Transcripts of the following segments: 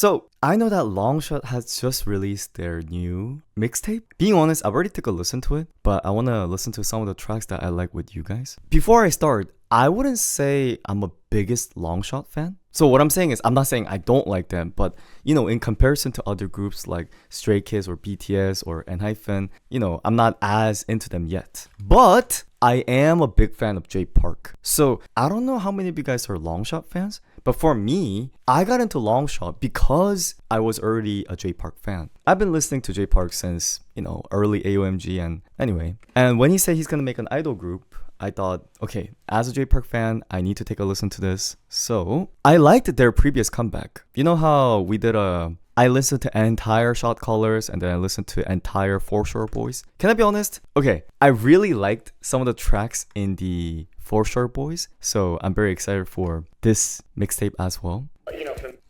So I know that Longshot has just released their new mixtape. Being honest, I've already took a listen to it, but I want to listen to some of the tracks that I like with you guys. Before I start, I wouldn't say I'm a biggest Longshot fan. So what I'm saying is, I'm not saying I don't like them, but in comparison to other groups like Stray Kids or BTS or ENHYPEN, I'm not as into them yet. But I am a big fan of Jay Park. So I don't know how many of you guys are Longshot fans, but for me, I got into Longshot because I was already a Jay Park fan. I've been listening to Jay Park since, early AOMG and anyway. And when he said he's gonna make an idol group, I thought, okay, as a Jay Park fan, I need to take a listen to this. So I liked their previous comeback. You know how we did I listened to entire Shot Callers and then I listened to entire For Sure Boys. Can I be honest? Okay, I really liked some of the tracks in the For Sure Boys, so I'm very excited for this mixtape as well.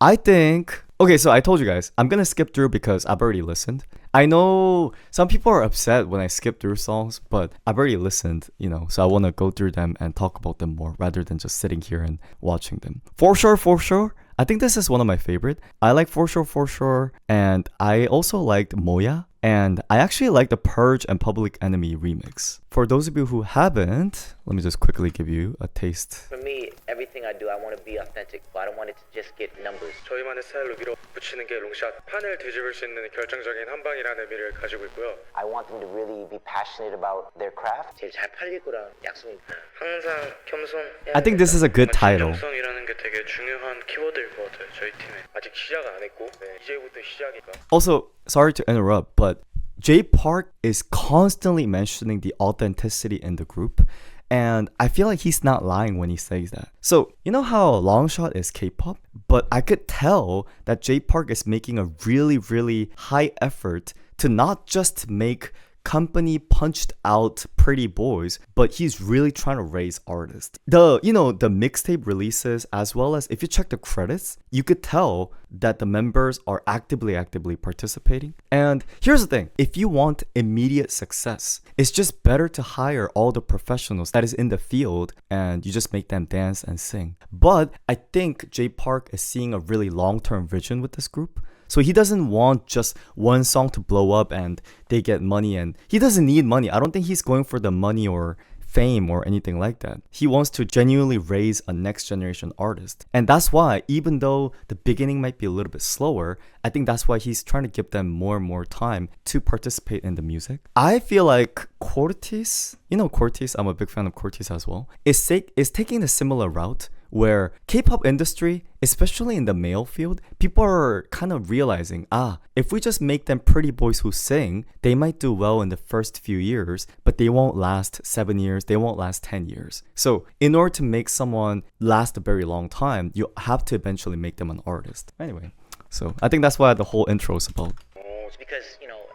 I think... Okay, so I told you guys, I'm gonna skip through because I've already listened. I know some people are upset when I skip through songs, but I've already listened, so I want to go through them and talk about them more rather than just sitting here and watching them. For sure. I think this is one of my favorite. I like For Sure, and I also liked Moya, and I actually like the Purge and Public Enemy remix. For those of you who haven't, let me just quickly give you a taste. For me, everything I do, I want to be authentic, but I don't want it to just get numbers. 저희만의 스타일로 밀어붙이는 게 롱샷. 판을 뒤집을 수 있는 결정적인 한 방이라는 의미를 가지고 있고요. I want them to really be passionate about their craft. 제일 잘 팔릴 거라는 약속이. 항상 겸손. I think this is a good title. 진정성이라는 게 되게 중요한 키워드일 것 같아요. 저희 팀에 아직 시작 안 했고 이제부터 시작이니까. Also, sorry to interrupt, but Jay Park is constantly mentioning the authenticity in the group, and I feel like he's not lying when he says that. So, you know how Longshot is K-pop? But I could tell that Jay Park is making a really, really high effort to not just make company punched out pretty boys, but he's really trying to raise artists. The mixtape releases, as well as if you check the credits, you could tell that the members are actively participating. And here's the thing, if you want immediate success, it's just better to hire all the professionals that is in the field and you just make them dance and sing. But I think Jay Park is seeing a really long-term vision with this group. So he doesn't want just one song to blow up and they get money, and he doesn't need money. I don't think he's going for the money or fame or anything like that. He wants to genuinely raise a next generation artist. And that's why, even though the beginning might be a little bit slower, I think that's why he's trying to give them more and more time to participate in the music. I feel like Cortis, Cortis, I'm a big fan of Cortis as well, is taking a similar route where K-pop industry, especially in the male field, people are kind of realizing, if we just make them pretty boys who sing, they might do well in the first few years, but they won't last 7 years, they won't last 10 years. So in order to make someone last a very long time, you have to eventually make them an artist. Anyway, so I think that's what the whole intro is about. It's because,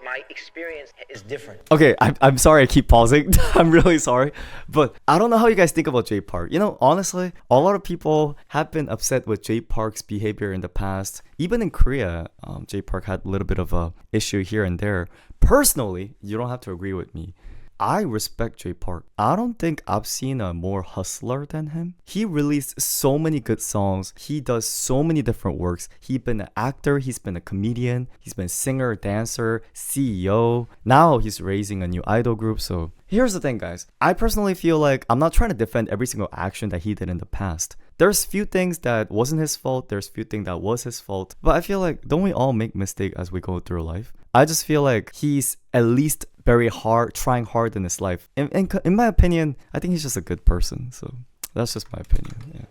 my experience is different. Okay, I'm sorry I keep pausing. I'm really sorry. But I don't know how you guys think about Jay Park. Honestly, a lot of people have been upset with Jay Park's behavior in the past. Even in Korea, Jay Park had a little bit of a issue here and there. Personally, you don't have to agree with me. I respect Jay Park. I don't think I've seen a more hustler than him. He released so many good songs. He does so many different works. He's been an actor. He's been a comedian. He's been a singer, dancer, CEO. Now he's raising a new idol group. So here's the thing, guys. I personally feel like I'm not trying to defend every single action that he did in the past. There's few things that wasn't his fault. There's few things that was his fault. But I feel like, don't we all make mistakes as we go through life? I just feel like he's at least trying hard in his life. In my opinion, I think he's just a good person. So that's just my opinion. Yeah.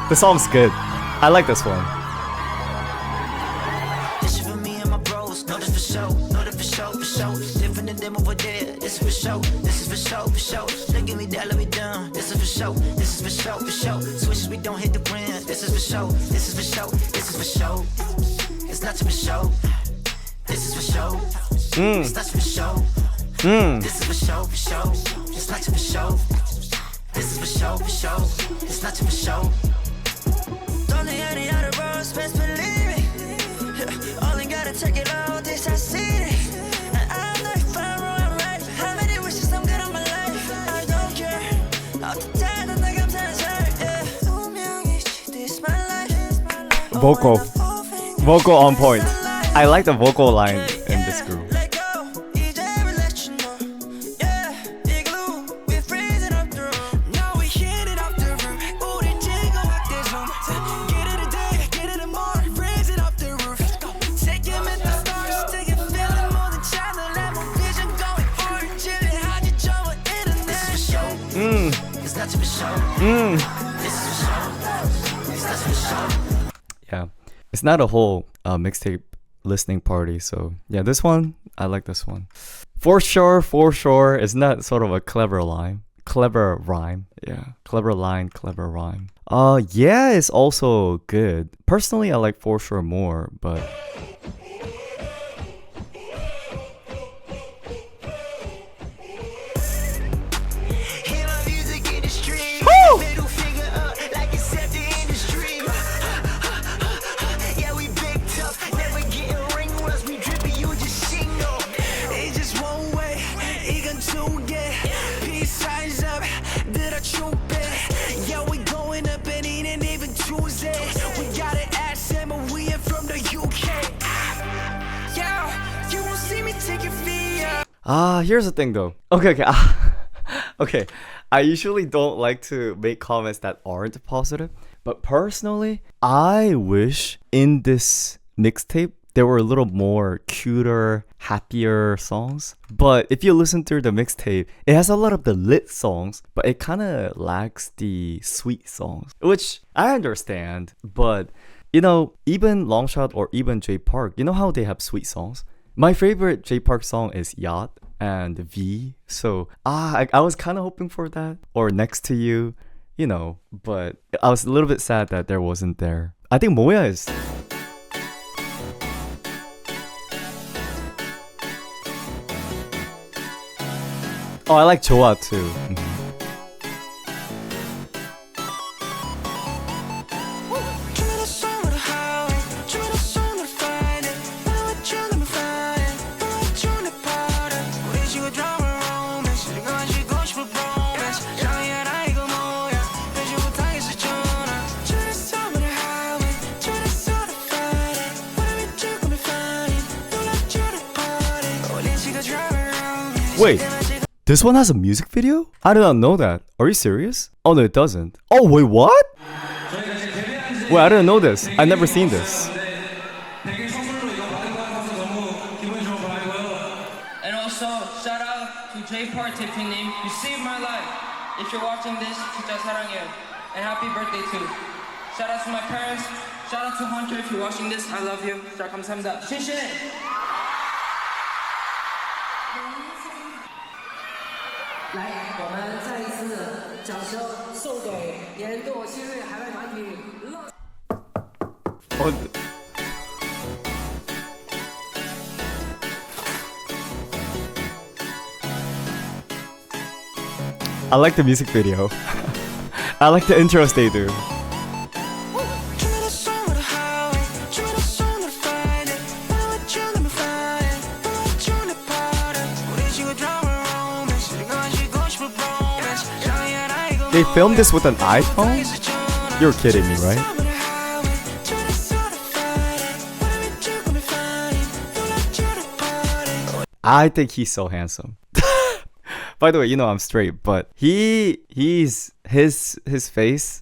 The song's good. I like this one. This is for me and my bros. No, this for show. No, this for show, for show. Different than them over there. This is for show. This is for show, for show. Look at me down, let me down. This is for show. This is for show, for show. Switches, we don't hit the brand. This is for show. This is for show. This is for show. It's not for show. This is for show. It's not for show. This is for show, for show. It's not for show. This is for show, for show. It's not for show. Don't need any other roads, best believe me. Only gotta take it all, this I see it. And I'm not fine, I'm ready. vocal. Vocal on point. I like the vocal line in this group. Yeah, it's not a whole mixtape listening party, so yeah, this one, I like this one. For sure, it's not sort of a clever rhyme. Yeah, clever line, clever rhyme. Yeah, it's also good. Personally, I like For Sure more, but here's the thing though. Okay. Okay. I usually don't like to make comments that aren't positive, but personally, I wish in this mixtape there were a little more cuter, happier songs. But if you listen through the mixtape, it has a lot of the lit songs, but it kind of lacks the sweet songs, which I understand. But you know, even Longshot or even Jay Park, you know how they have sweet songs? My favorite Jay Park song is Yacht and V. So I was kind of hoping for that, or Next to You, you know, but I was a little bit sad that there wasn't there. I think Moya is. Oh, I like Joa too. Wait, this one has a music video? I did not know that. Are you serious? Oh no, it doesn't. Oh wait, what? Wait, I didn't know this. I never seen this. And also, shout out to Jay Park 대표님. You saved my life. If you're watching this, 진짜 사랑해요. And happy birthday too. Shout out to my parents. Shout out to Hunter if you're watching this. I love you. 진짜 감사합니다. 신신. 来，我们再一次掌声送给年度新锐海外团体乐。I like the music video. I like the intros they do. They filmed this with an iPhone? You're kidding me, right? I think he's so handsome. By the way, you know I'm straight, but his face.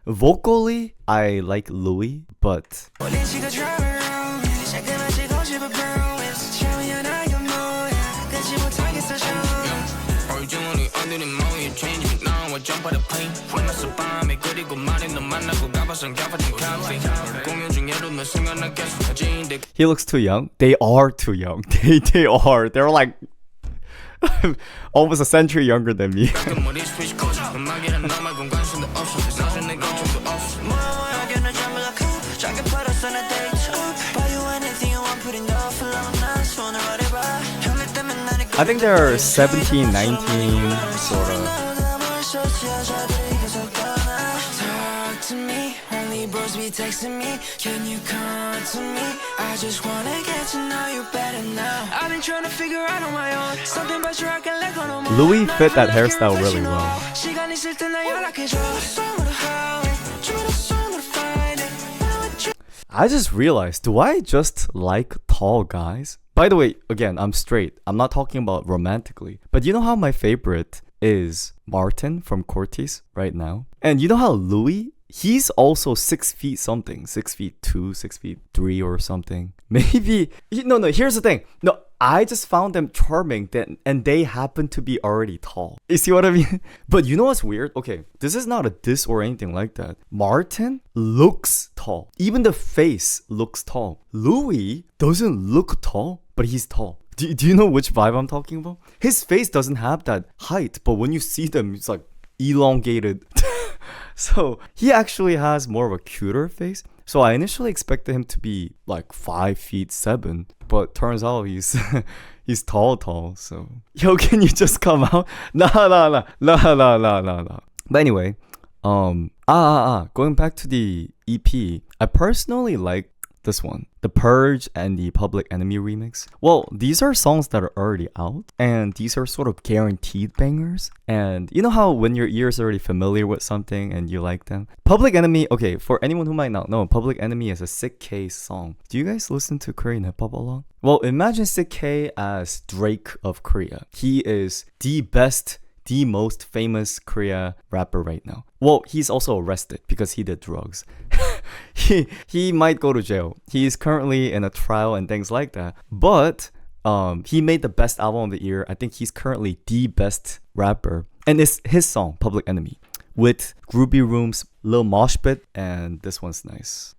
Vocally, I like Louis, but he looks too young. They are too young. They are. They're like almost a century younger than me. I think they're 17, 19, sort of. Texting me, can you come to me? I just wanna get to know you better now. I've been trying to figure out on my own something about you I can let go no more. Louis fit that hairstyle really well. I just realized, do I just like tall guys? By the way, again, I'm straight. I'm not talking about romantically. But you know how my favorite is Martin from Cortez right now? And you know how Louis, he's also 6 feet something, 6'2", 6'3" or something. Maybe, no, here's the thing. No, I just found them charming and they happen to be already tall. You see what I mean? But you know what's weird? Okay, this is not a diss or anything like that. Martin looks tall. Even the face looks tall. Louis doesn't look tall, but he's tall. Do you know which vibe I'm talking about? His face doesn't have that height, but when you see them, it's like elongated. So he actually has more of a cuter face. So I initially expected him to be like 5'7", but turns out he's he's tall. So yo, can you just come out? Nah. But anyway, going back to the EP, I personally like this one, The Purge and the Public Enemy remix. Well, these are songs that are already out, and these are sort of guaranteed bangers. And you know how when your ears are already familiar with something and you like them? Public Enemy, okay, for anyone who might not know, Public Enemy is a Sick K song. Do you guys listen to Korean hip-hop a lot? Well, imagine Sick K as Drake of Korea. He is the most famous Korea rapper right now. Well, he's also arrested because he did drugs. He might go to jail. He is currently in a trial and things like that. But he made the best album of the year. I think he's currently the best rapper. And it's his song, Public Enemy, with Groovy Room's Lil Mosh Pit, and this one's nice.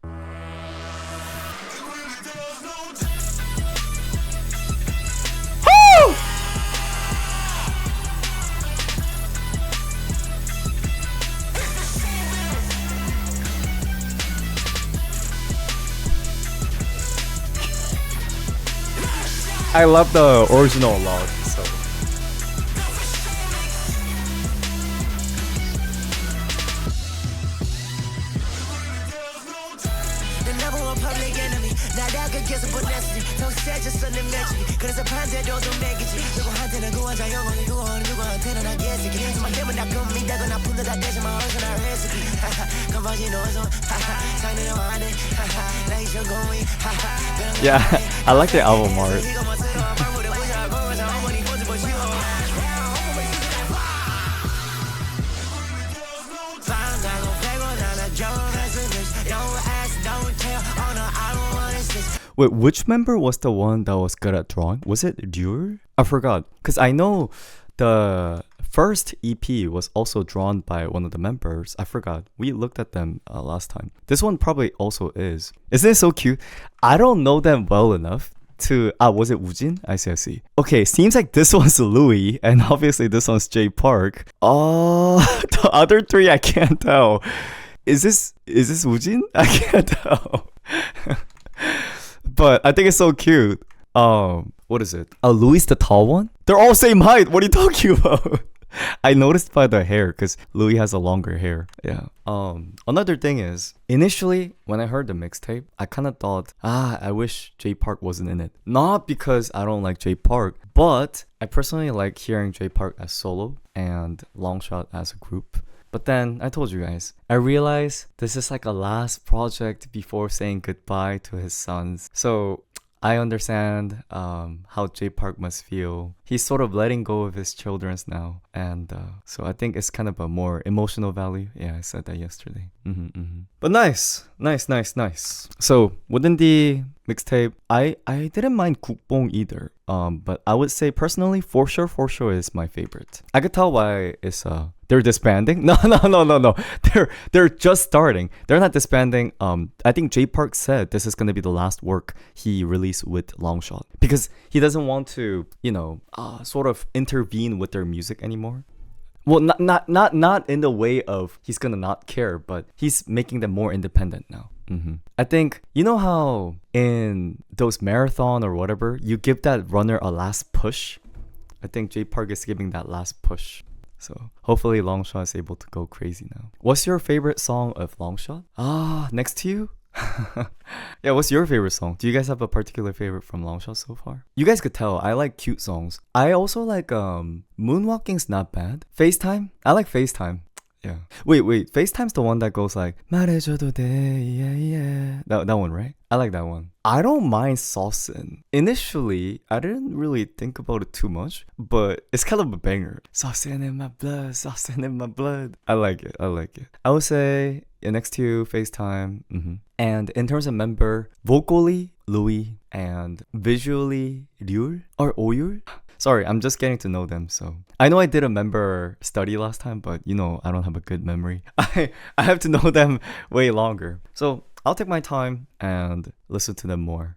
I love the original a lot, so. The number one public enemy. Now that could get some publicity. Don't say just something magic. Cause it's a pan that don't make it. You go hunt and go on, you go on, and I guess it. So my devil not come me, they're gonna put that dash in my house and I recipe. Come on, you know, so. Sign it on it. Like you're going. Yeah, I like the album art. Wait, which member was the one that was good at drawing? Was it Dior? I forgot. Because I know the first EP was also drawn by one of the members. I forgot. We looked at them last time. This one probably also is. Isn't it so cute? I don't know them well enough to... was it Woojin? I see. Okay, seems like this one's Louis, and obviously this one's Jay Park. Oh, the other three I can't tell. Is this Woojin? I can't tell. But I think it's so cute. What is it? Louis the tall one? They're all same height. What are you talking about? I noticed by the hair because Louis has a longer hair. Yeah. Another thing is, initially when I heard the mixtape, I kind of thought, I wish Jay Park wasn't in it. Not because I don't like Jay Park, but I personally like hearing Jay Park as solo and Longshot as a group. But then I told you guys, I realized this is like a last project before saying goodbye to his sons. So I understand how Jay Park must feel. He's sort of letting go of his children's now. And so I think it's kind of a more emotional value. Yeah, I said that yesterday. But nice. So within the mixtape, I didn't mind Kukbong either. But I would say personally, For Sure is my favorite. I could tell why it's they're disbanding. No. They're just starting. They're not disbanding. I think Jay Park said this is gonna be the last work he released with Longshot because he doesn't want to, sort of intervene with their music anymore. Well, not in the way of he's gonna not care, but he's making them more independent now. I think, you know how in those marathon or whatever, you give that runner a last push? I think Jay Park is giving that last push. So hopefully Longshot is able to go crazy now. What's your favorite song of Longshot? Next to You? Yeah, what's your favorite song? Do you guys have a particular favorite from Longshot so far? You guys could tell, I like cute songs. I also like Moonwalking's not bad. FaceTime? I like FaceTime. Yeah. Wait. FaceTime's the one that goes like 말해줘도 돼, yeah, yeah. That one, right? I like that one. I don't mind saucin'. Initially, I didn't really think about it too much, but it's kind of a banger. Saucin' in my blood, saucin' in my blood. I like it. I would say next to FaceTime. And in terms of member, vocally, Louis, and visually, Ryul or Oyul. Sorry, I'm just getting to know them, so I know I did a member study last time, but you know I don't have a good memory. I have to know them way longer. So I'll take my time and listen to them more.